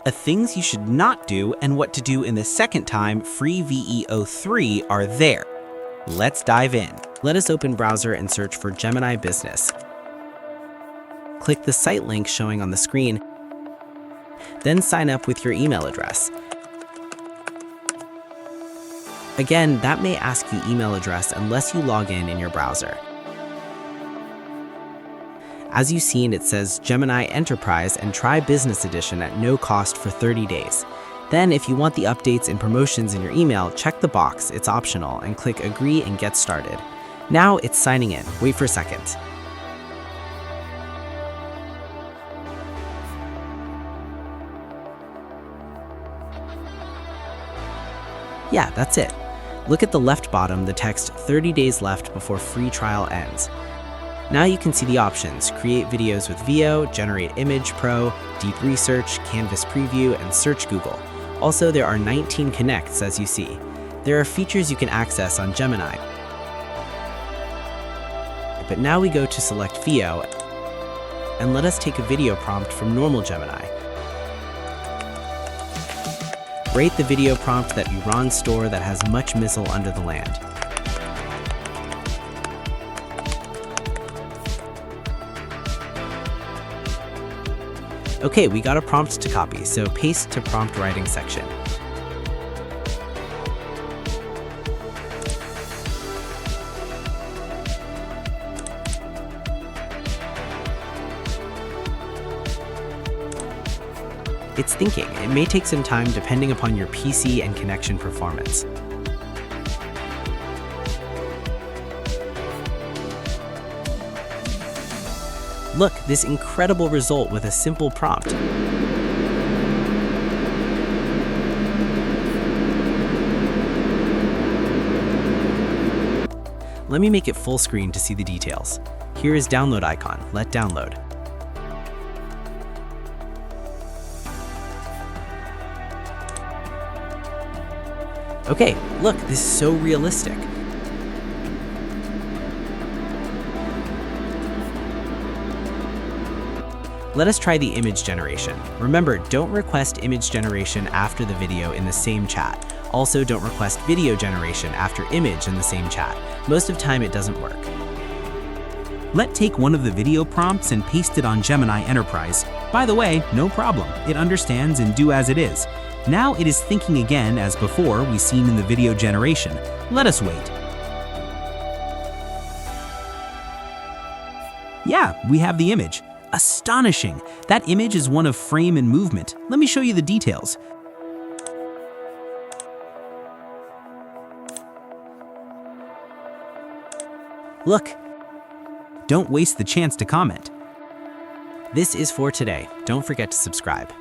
A things you should not do and what to do in the second time free VEO3 are there. Let's dive in. Let us open browser and search for Gemini Business. Click the site link showing on the screen, then sign up with your email address. Again, that may ask you email address unless you log in your browser. As you've seen, it says Gemini Enterprise and Try Business Edition at no cost for 30 days. Then, if you want the updates and promotions in your email, check the box, it's optional, and click Agree and get started. Now it's signing in. Wait for a second. Yeah, that's it. Look at the left bottom, the text 30 days left before free trial ends. Now you can see the options: create videos with Veo, generate image pro, deep research, canvas preview, and search Google. Also, there are 19 connects as you see. There are features you can access on Gemini. But now we go to select Veo, and let us take a video prompt from normal Gemini. Rate the video prompt that Iran store that has much missile under the land. Okay, we got a prompt to copy, so paste to prompt writing section. It's thinking. It may take some time depending upon your PC and connection performance. Look, this incredible result with a simple prompt. Let me make it full screen to see the details. Here is download icon. Let download. Okay, look, this is so realistic. Let us try the image generation. Remember, don't request image generation after the video in the same chat. Also, don't request video generation after image in the same chat. Most of the time, it doesn't work. Let's take one of the video prompts and paste it on Gemini Enterprise. By the way, no problem. It understands and do as it is. Now it is thinking again as before we seen in the video generation. Let us wait. Yeah, we have the image. Astonishing! That image is one of frame and movement. Let me show you the details. Look, don't waste the chance to comment. this is for today. Don't forget to subscribe.